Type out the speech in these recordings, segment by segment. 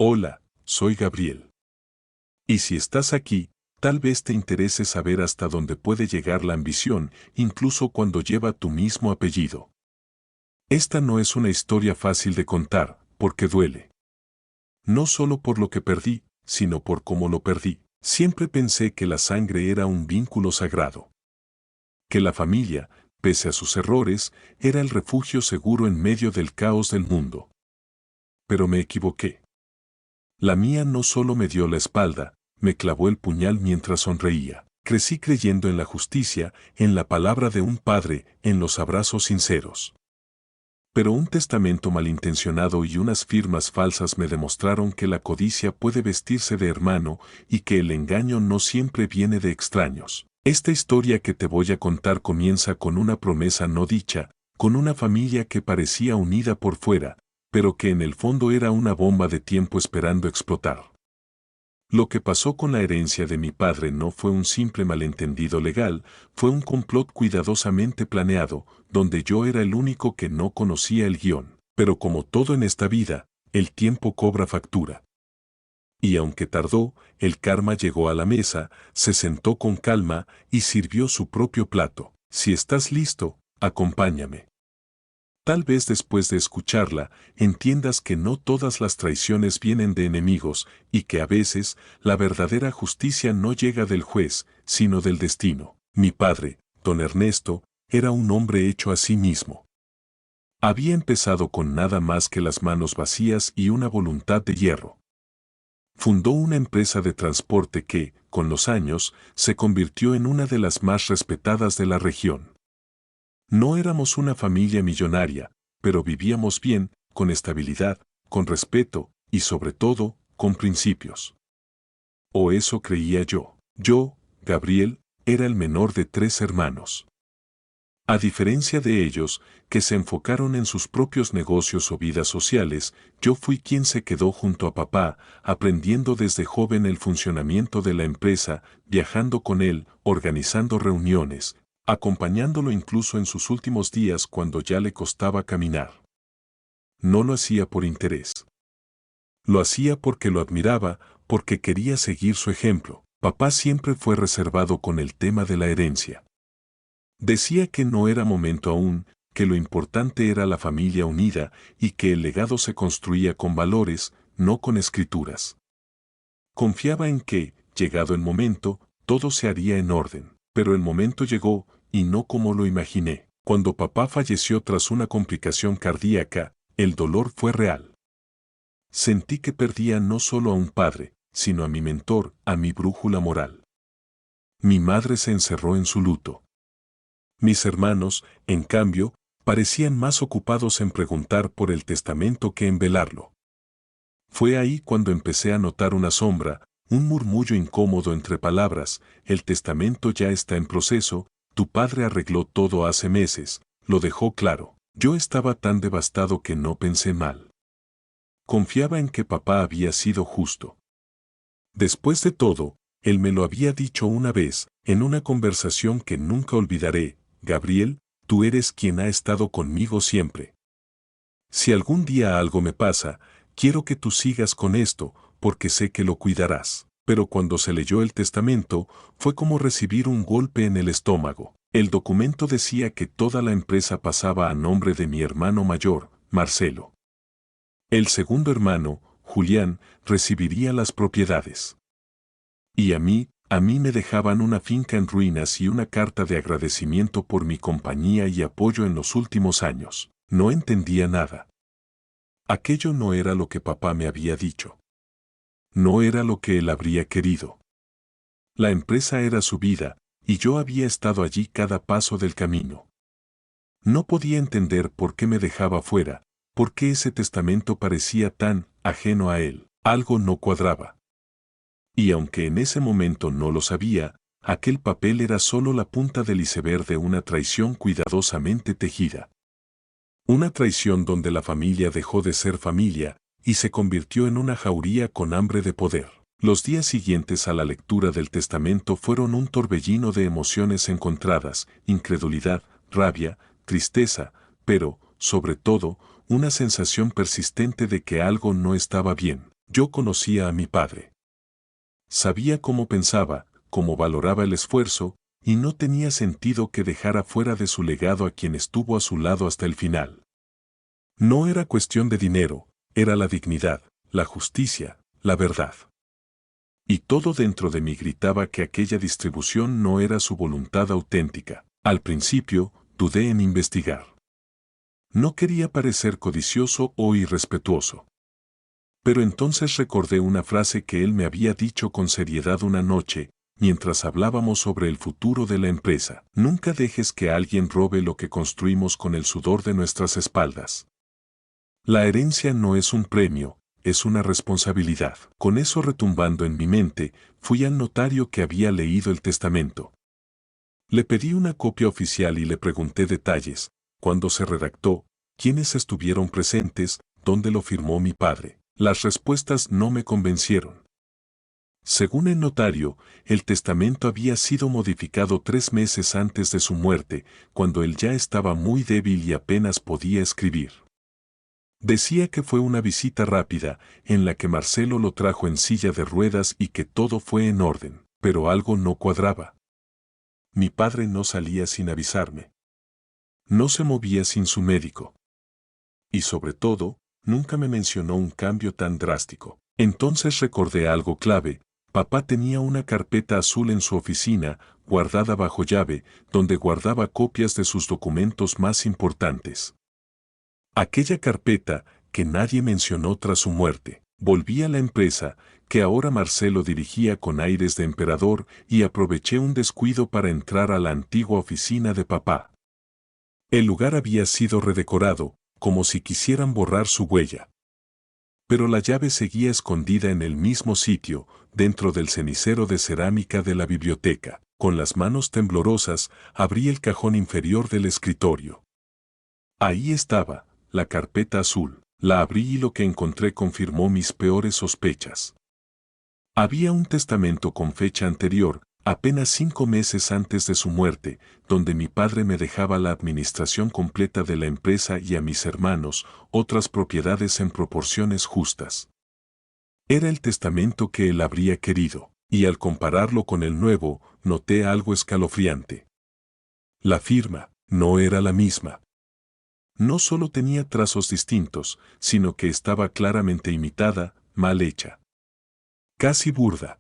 Hola, soy Gabriel. Y si estás aquí, tal vez te interese saber hasta dónde puede llegar la ambición, incluso cuando lleva tu mismo apellido. Esta no es una historia fácil de contar, porque duele. No solo por lo que perdí, sino por cómo lo perdí. Siempre pensé que la sangre era un vínculo sagrado. Que la familia, pese a sus errores, era el refugio seguro en medio del caos del mundo. Pero me equivoqué. La mía no solo me dio la espalda, me clavó el puñal mientras sonreía. Crecí creyendo en la justicia, en la palabra de un padre, en los abrazos sinceros. Pero un testamento malintencionado y unas firmas falsas me demostraron que la codicia puede vestirse de hermano y que el engaño no siempre viene de extraños. Esta historia que te voy a contar comienza con una promesa no dicha, con una familia que parecía unida por fuera, pero que en el fondo era una bomba de tiempo esperando explotar. Lo que pasó con la herencia de mi padre no fue un simple malentendido legal, fue un complot cuidadosamente planeado, donde yo era el único que no conocía el guión. Pero como todo en esta vida, el tiempo cobra factura. Y aunque tardó, el karma llegó a la mesa, se sentó con calma y sirvió su propio plato. Si estás listo, acompáñame. Tal vez después de escucharla, entiendas que no todas las traiciones vienen de enemigos y que a veces la verdadera justicia no llega del juez, sino del destino. Mi padre, don Ernesto, era un hombre hecho a sí mismo. Había empezado con nada más que las manos vacías y una voluntad de hierro. Fundó una empresa de transporte que, con los años, se convirtió en una de las más respetadas de la región. No éramos una familia millonaria, pero vivíamos bien, con estabilidad, con respeto y sobre todo, con principios. O eso creía yo. Yo, Gabriel, era el menor de 3 hermanos. A diferencia de ellos, que se enfocaron en sus propios negocios o vidas sociales, yo fui quien se quedó junto a papá, aprendiendo desde joven el funcionamiento de la empresa, viajando con él, organizando reuniones, acompañándolo incluso en sus últimos días cuando ya le costaba caminar. No lo hacía por interés. Lo hacía porque lo admiraba, porque quería seguir su ejemplo. Papá siempre fue reservado con el tema de la herencia. Decía que no era momento aún, que lo importante era la familia unida y que el legado se construía con valores, no con escrituras. Confiaba en que, llegado el momento, todo se haría en orden. Pero el momento llegó, y no como lo imaginé. Cuando papá falleció tras una complicación cardíaca, el dolor fue real. Sentí que perdía no solo a un padre, sino a mi mentor, a mi brújula moral. Mi madre se encerró en su luto. Mis hermanos, en cambio, parecían más ocupados en preguntar por el testamento que en velarlo. Fue ahí cuando empecé a notar una sombra, un murmullo incómodo entre palabras: el testamento ya está en proceso, tu padre arregló todo hace meses, lo dejó claro. Yo estaba tan devastado que no pensé mal. Confiaba en que papá había sido justo. Después de todo, él me lo había dicho una vez, en una conversación que nunca olvidaré: Gabriel, tú eres quien ha estado conmigo siempre. Si algún día algo me pasa, quiero que tú sigas con esto, porque sé que lo cuidarás. Pero cuando se leyó el testamento, fue como recibir un golpe en el estómago. El documento decía que toda la empresa pasaba a nombre de mi hermano mayor, Marcelo. El segundo hermano, Julián, recibiría las propiedades. Y a mí me dejaban una finca en ruinas y una carta de agradecimiento por mi compañía y apoyo en los últimos años. No entendía nada. Aquello no era lo que papá me había dicho. No era lo que él habría querido. La empresa era su vida, y yo había estado allí cada paso del camino. No podía entender por qué me dejaba fuera, por qué ese testamento parecía tan ajeno a él. Algo no cuadraba. Y aunque en ese momento no lo sabía, aquel papel era solo la punta del iceberg de una traición cuidadosamente tejida. Una traición donde la familia dejó de ser familia y se convirtió en una jauría con hambre de poder. Los días siguientes a la lectura del testamento fueron un torbellino de emociones encontradas: incredulidad, rabia, tristeza, pero, sobre todo, una sensación persistente de que algo no estaba bien. Yo conocía a mi padre. Sabía cómo pensaba, cómo valoraba el esfuerzo, y no tenía sentido que dejara fuera de su legado a quien estuvo a su lado hasta el final. No era cuestión de dinero, era la dignidad, la justicia, la verdad. Y todo dentro de mí gritaba que aquella distribución no era su voluntad auténtica. Al principio, dudé en investigar. No quería parecer codicioso o irrespetuoso. Pero entonces recordé una frase que él me había dicho con seriedad una noche, mientras hablábamos sobre el futuro de la empresa. Nunca dejes que alguien robe lo que construimos con el sudor de nuestras espaldas. La herencia no es un premio, es una responsabilidad. Con eso retumbando en mi mente, fui al notario que había leído el testamento. Le pedí una copia oficial y le pregunté detalles, cuándo se redactó, quiénes estuvieron presentes, dónde lo firmó mi padre. Las respuestas no me convencieron. Según el notario, el testamento había sido modificado 3 meses antes de su muerte, cuando él ya estaba muy débil y apenas podía escribir. Decía que fue una visita rápida, en la que Marcelo lo trajo en silla de ruedas y que todo fue en orden, pero algo no cuadraba. Mi padre no salía sin avisarme. No se movía sin su médico. Y sobre todo, nunca me mencionó un cambio tan drástico. Entonces recordé algo clave. Papá tenía una carpeta azul en su oficina, guardada bajo llave, donde guardaba copias de sus documentos más importantes. Aquella carpeta, que nadie mencionó tras su muerte. Volví a la empresa, que ahora Marcelo dirigía con aires de emperador, y aproveché un descuido para entrar a la antigua oficina de papá. El lugar había sido redecorado, como si quisieran borrar su huella. Pero la llave seguía escondida en el mismo sitio, dentro del cenicero de cerámica de la biblioteca. Con las manos temblorosas, abrí el cajón inferior del escritorio. Ahí estaba, la carpeta azul. La abrí y lo que encontré confirmó mis peores sospechas. Había un testamento con fecha anterior, apenas 5 meses antes de su muerte, donde mi padre me dejaba la administración completa de la empresa y a mis hermanos otras propiedades en proporciones justas. Era el testamento que él habría querido, y al compararlo con el nuevo, noté algo escalofriante. La firma no era la misma. No solo tenía trazos distintos, sino que estaba claramente imitada, mal hecha. Casi burda.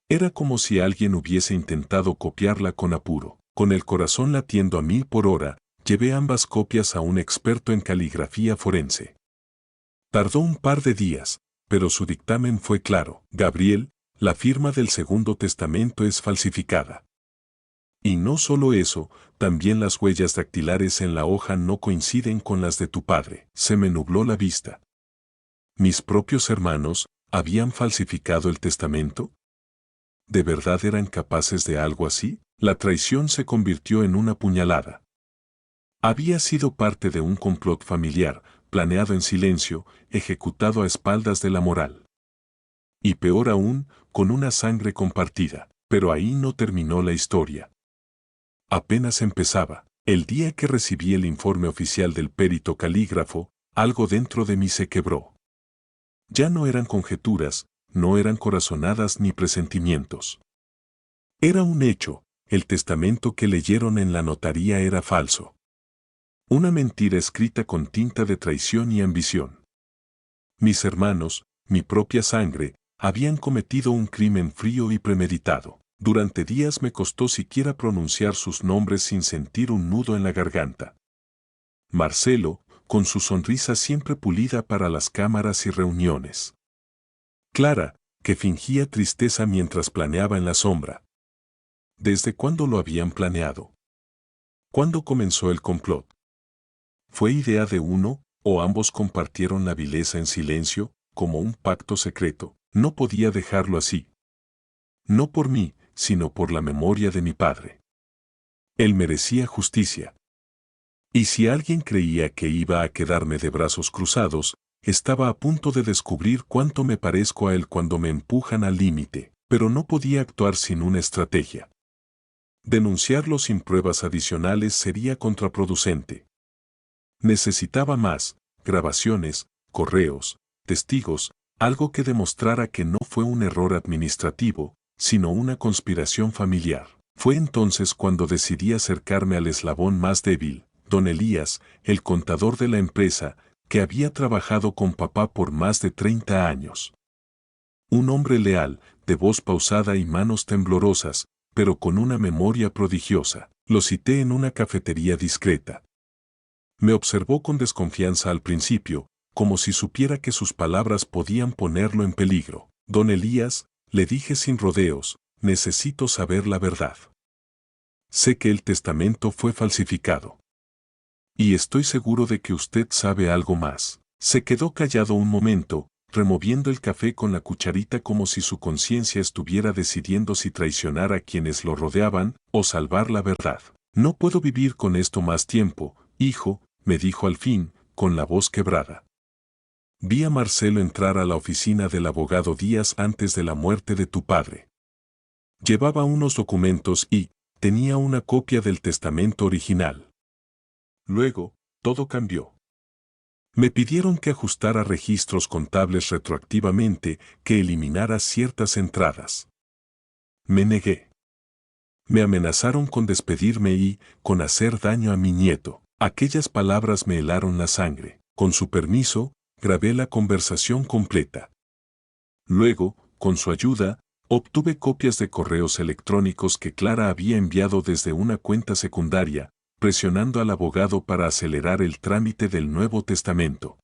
Era como si alguien hubiese intentado copiarla con apuro. Con el corazón latiendo a 1000 por hora, llevé ambas copias a un experto en caligrafía forense. Tardó un par de días, pero su dictamen fue claro. Gabriel, la firma del Segundo Testamento es falsificada. Y no solo eso, también las huellas dactilares en la hoja no coinciden con las de tu padre. Se me nubló la vista. ¿Mis propios hermanos habían falsificado el testamento? ¿De verdad eran capaces de algo así? La traición se convirtió en una puñalada. Había sido parte de un complot familiar, planeado en silencio, ejecutado a espaldas de la moral. Y peor aún, con una sangre compartida. Pero ahí no terminó la historia. Apenas empezaba. El día que recibí el informe oficial del perito calígrafo, algo dentro de mí se quebró. Ya no eran conjeturas, no eran corazonadas ni presentimientos. Era un hecho, el testamento que leyeron en la notaría era falso. Una mentira escrita con tinta de traición y ambición. Mis hermanos, mi propia sangre, habían cometido un crimen frío y premeditado. Durante días me costó siquiera pronunciar sus nombres sin sentir un nudo en la garganta. Marcelo, con su sonrisa siempre pulida para las cámaras y reuniones. Clara, que fingía tristeza mientras planeaba en la sombra. ¿Desde cuándo lo habían planeado? ¿Cuándo comenzó el complot? ¿Fue idea de uno, o ambos compartieron la vileza en silencio, como un pacto secreto? No podía dejarlo así. No por mí, sino por la memoria de mi padre. Él merecía justicia. Y si alguien creía que iba a quedarme de brazos cruzados, estaba a punto de descubrir cuánto me parezco a él cuando me empujan al límite, pero no podía actuar sin una estrategia. Denunciarlo sin pruebas adicionales sería contraproducente. Necesitaba más, grabaciones, correos, testigos, algo que demostrara que no fue un error administrativo, sino una conspiración familiar. Fue entonces cuando decidí acercarme al eslabón más débil, don Elías, el contador de la empresa, que había trabajado con papá por más de 30 años. Un hombre leal, de voz pausada y manos temblorosas, pero con una memoria prodigiosa. Lo cité en una cafetería discreta. Me observó con desconfianza al principio, como si supiera que sus palabras podían ponerlo en peligro. Don Elías, le dije sin rodeos, necesito saber la verdad. Sé que el testamento fue falsificado. Y estoy seguro de que usted sabe algo más. Se quedó callado un momento, removiendo el café con la cucharita como si su conciencia estuviera decidiendo si traicionar a quienes lo rodeaban o salvar la verdad. No puedo vivir con esto más tiempo, hijo, me dijo al fin, con la voz quebrada. Vi a Marcelo entrar a la oficina del abogado días antes de la muerte de tu padre. Llevaba unos documentos y tenía una copia del testamento original. Luego, todo cambió. Me pidieron que ajustara registros contables retroactivamente, que eliminara ciertas entradas. Me negué. Me amenazaron con despedirme y con hacer daño a mi nieto. Aquellas palabras me helaron la sangre. Con su permiso, grabé la conversación completa. Luego, con su ayuda, obtuve copias de correos electrónicos que Clara había enviado desde una cuenta secundaria, presionando al abogado para acelerar el trámite del Nuevo Testamento.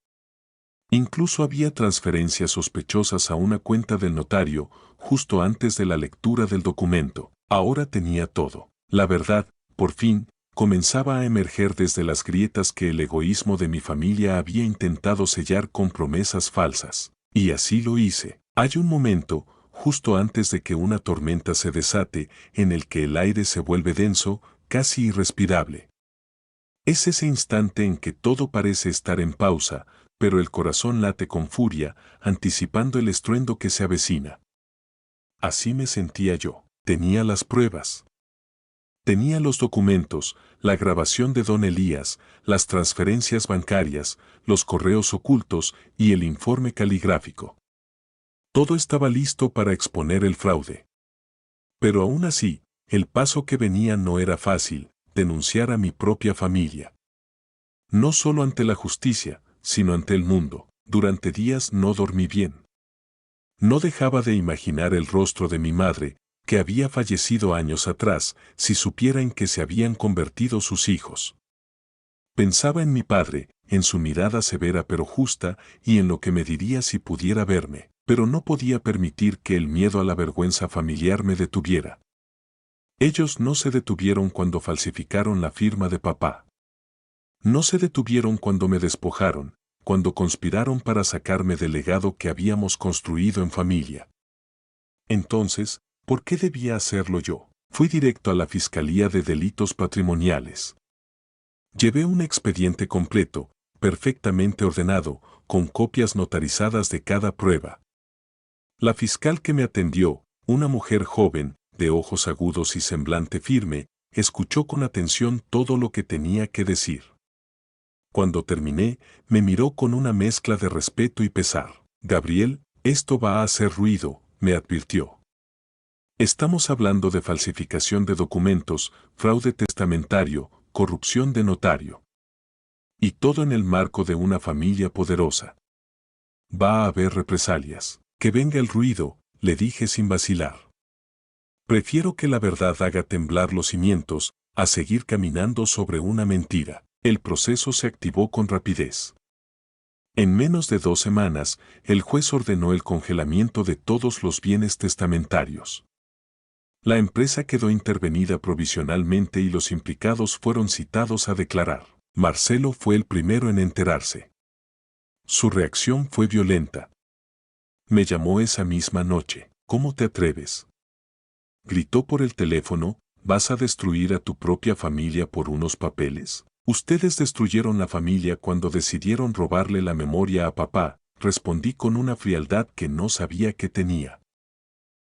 Incluso había transferencias sospechosas a una cuenta del notario, justo antes de la lectura del documento. Ahora tenía todo. La verdad, por fin, comenzaba a emerger desde las grietas que el egoísmo de mi familia había intentado sellar con promesas falsas. Y así lo hice. Hay un momento, justo antes de que una tormenta se desate, en el que el aire se vuelve denso, casi irrespirable. Es ese instante en que todo parece estar en pausa, pero el corazón late con furia, anticipando el estruendo que se avecina. Así me sentía yo. Tenía las pruebas. Tenía los documentos, la grabación de don Elías, las transferencias bancarias, los correos ocultos y el informe caligráfico. Todo estaba listo para exponer el fraude. Pero aún así, el paso que venía no era fácil: denunciar a mi propia familia. No solo ante la justicia, sino ante el mundo. Durante días no dormí bien. No dejaba de imaginar el rostro de mi madre, que había fallecido años atrás, si supiera en qué se habían convertido sus hijos. Pensaba en mi padre, en su mirada severa pero justa, y en lo que me diría si pudiera verme, pero no podía permitir que el miedo a la vergüenza familiar me detuviera. Ellos no se detuvieron cuando falsificaron la firma de papá. No se detuvieron cuando me despojaron, cuando conspiraron para sacarme del legado que habíamos construido en familia. Entonces, ¿por qué debía hacerlo yo? Fui directo a la Fiscalía de Delitos Patrimoniales. Llevé un expediente completo, perfectamente ordenado, con copias notarizadas de cada prueba. La fiscal que me atendió, una mujer joven, de ojos agudos y semblante firme, escuchó con atención todo lo que tenía que decir. Cuando terminé, me miró con una mezcla de respeto y pesar. Gabriel, esto va a hacer ruido, me advirtió. Estamos hablando de falsificación de documentos, fraude testamentario, corrupción de notario. Y todo en el marco de una familia poderosa. Va a haber represalias. Que venga el ruido, le dije sin vacilar. Prefiero que la verdad haga temblar los cimientos, a seguir caminando sobre una mentira. El proceso se activó con rapidez. En menos de 2 semanas, el juez ordenó el congelamiento de todos los bienes testamentarios. La empresa quedó intervenida provisionalmente y los implicados fueron citados a declarar. Marcelo fue el primero en enterarse. Su reacción fue violenta. Me llamó esa misma noche. ¿Cómo te atreves?, gritó por el teléfono. ¿Vas a destruir a tu propia familia por unos papeles? Ustedes destruyeron la familia cuando decidieron robarle la memoria a papá, respondí con una frialdad que no sabía que tenía.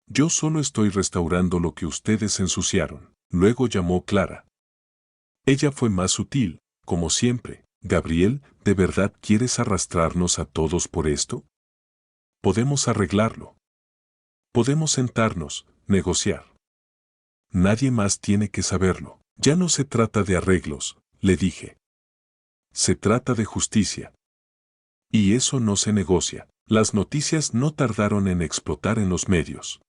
Yo solo estoy restaurando lo que ustedes ensuciaron. Luego llamó Clara. Ella fue más sutil, como siempre. Gabriel, ¿de verdad quieres arrastrarnos a todos por esto? Podemos arreglarlo. Podemos sentarnos, negociar. Nadie más tiene que saberlo. Ya no se trata de arreglos, le dije. Se trata de justicia. Y eso no se negocia. Las noticias no tardaron en explotar en los medios.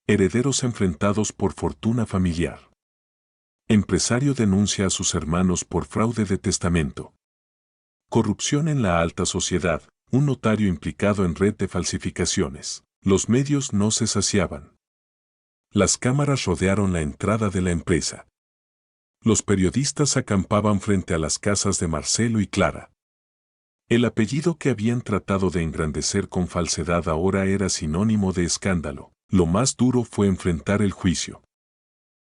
Herederos enfrentados por fortuna familiar. Empresario denuncia a sus hermanos por fraude de testamento. Corrupción en la alta sociedad, un notario implicado en red de falsificaciones. Los medios no se saciaban. Las cámaras rodearon la entrada de la empresa. Los periodistas acampaban frente a las casas de Marcelo y Clara. El apellido que habían tratado de engrandecer con falsedad ahora era sinónimo de escándalo. Lo más duro fue enfrentar el juicio.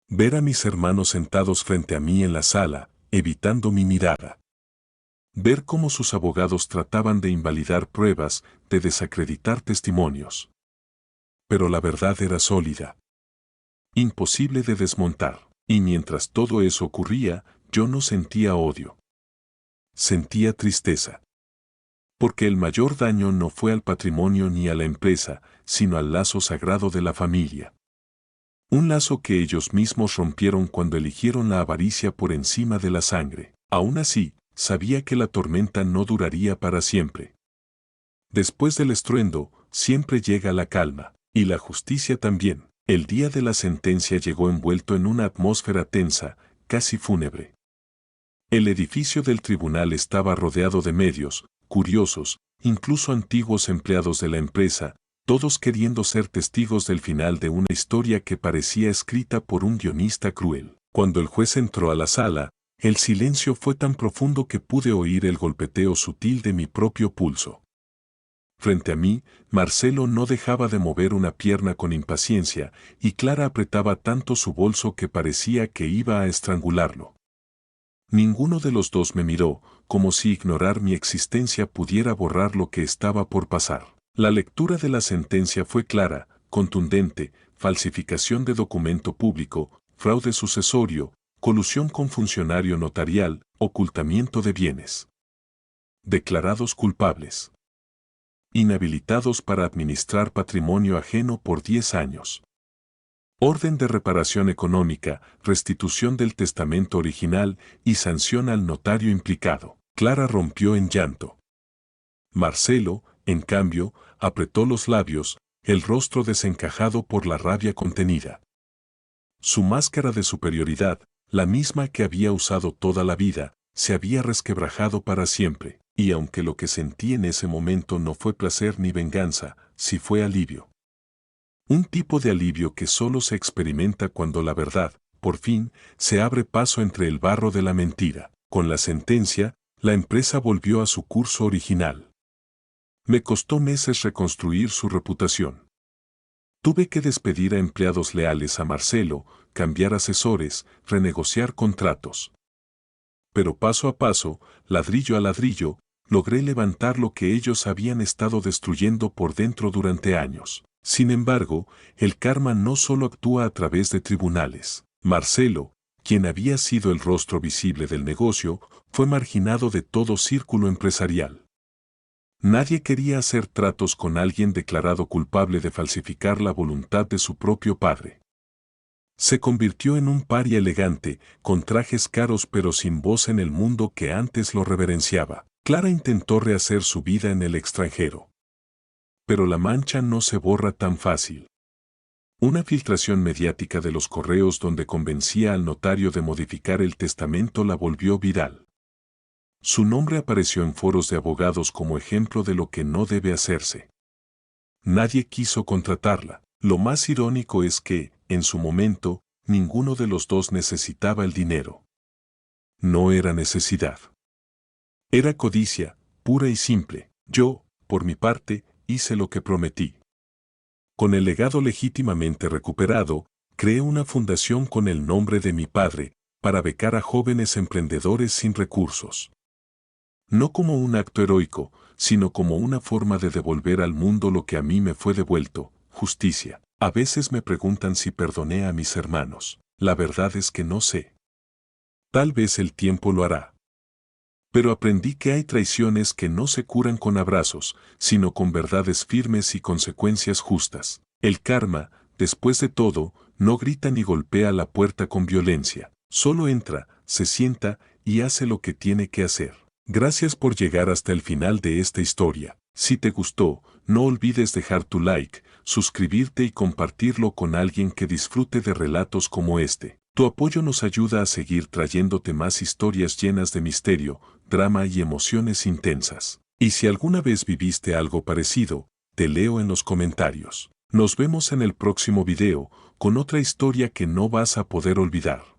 Ver a mis hermanos sentados frente a mí en la sala, evitando mi mirada. Ver cómo sus abogados trataban de invalidar pruebas, de desacreditar testimonios. Pero la verdad era sólida. Imposible de desmontar. Y mientras todo eso ocurría, yo no sentía odio. Sentía tristeza. Porque el mayor daño no fue al patrimonio ni a la empresa, sino al lazo sagrado de la familia. Un lazo que ellos mismos rompieron cuando eligieron la avaricia por encima de la sangre. Aún así, sabía que la tormenta no duraría para siempre. Después del estruendo, siempre llega la calma, y la justicia también. El día de la sentencia llegó envuelto en una atmósfera tensa, casi fúnebre. El edificio del tribunal estaba rodeado de medios, curiosos, incluso antiguos empleados de la empresa, todos queriendo ser testigos del final de una historia que parecía escrita por un guionista cruel. Cuando el juez entró a la sala, el silencio fue tan profundo que pude oír el golpeteo sutil de mi propio pulso. Frente a mí, Marcelo no dejaba de mover una pierna con impaciencia, y Clara apretaba tanto su bolso que parecía que iba a estrangularlo. Ninguno de los dos me miró, como si ignorar mi existencia pudiera borrar lo que estaba por pasar. La lectura de la sentencia fue clara, contundente: falsificación de documento público, fraude sucesorio, colusión con funcionario notarial, ocultamiento de bienes. Declarados culpables. Inhabilitados para administrar patrimonio ajeno por 10 años. Orden de reparación económica, restitución del testamento original y sanción al notario implicado. Clara rompió en llanto. Marcelo, en cambio, apretó los labios, el rostro desencajado por la rabia contenida. Su máscara de superioridad, la misma que había usado toda la vida, se había resquebrajado para siempre. Y aunque lo que sentí en ese momento no fue placer ni venganza, sí fue alivio. Un tipo de alivio que solo se experimenta cuando la verdad, por fin, se abre paso entre el barro de la mentira. Con la sentencia, la empresa volvió a su curso original. Me costó meses reconstruir su reputación. Tuve que despedir a empleados leales a Marcelo, cambiar asesores, renegociar contratos. Pero paso a paso, ladrillo a ladrillo, logré levantar lo que ellos habían estado destruyendo por dentro durante años. Sin embargo, el karma no solo actúa a través de tribunales. Marcelo, quien había sido el rostro visible del negocio, fue marginado de todo círculo empresarial. Nadie quería hacer tratos con alguien declarado culpable de falsificar la voluntad de su propio padre. Se convirtió en un paria elegante, con trajes caros pero sin voz en el mundo que antes lo reverenciaba. Clara intentó rehacer su vida en el extranjero. Pero la mancha no se borra tan fácil. Una filtración mediática de los correos donde convencía al notario de modificar el testamento la volvió viral. Su nombre apareció en foros de abogados como ejemplo de lo que no debe hacerse. Nadie quiso contratarla. Lo más irónico es que, en su momento, ninguno de los dos necesitaba el dinero. No era necesidad. Era codicia, pura y simple. Yo, por mi parte, hice lo que prometí. Con el legado legítimamente recuperado, creé una fundación con el nombre de mi padre, para becar a jóvenes emprendedores sin recursos. No como un acto heroico, sino como una forma de devolver al mundo lo que a mí me fue devuelto: justicia. A veces me preguntan si perdoné a mis hermanos. La verdad es que no sé. Tal vez el tiempo lo hará. Pero aprendí que hay traiciones que no se curan con abrazos, sino con verdades firmes y consecuencias justas. El karma, después de todo, no grita ni golpea la puerta con violencia. Solo entra, se sienta y hace lo que tiene que hacer. Gracias por llegar hasta el final de esta historia. Si te gustó, no olvides dejar tu like, suscribirte y compartirlo con alguien que disfrute de relatos como este. Tu apoyo nos ayuda a seguir trayéndote más historias llenas de misterio, drama y emociones intensas. Y si alguna vez viviste algo parecido, te leo en los comentarios. Nos vemos en el próximo video, con otra historia que no vas a poder olvidar.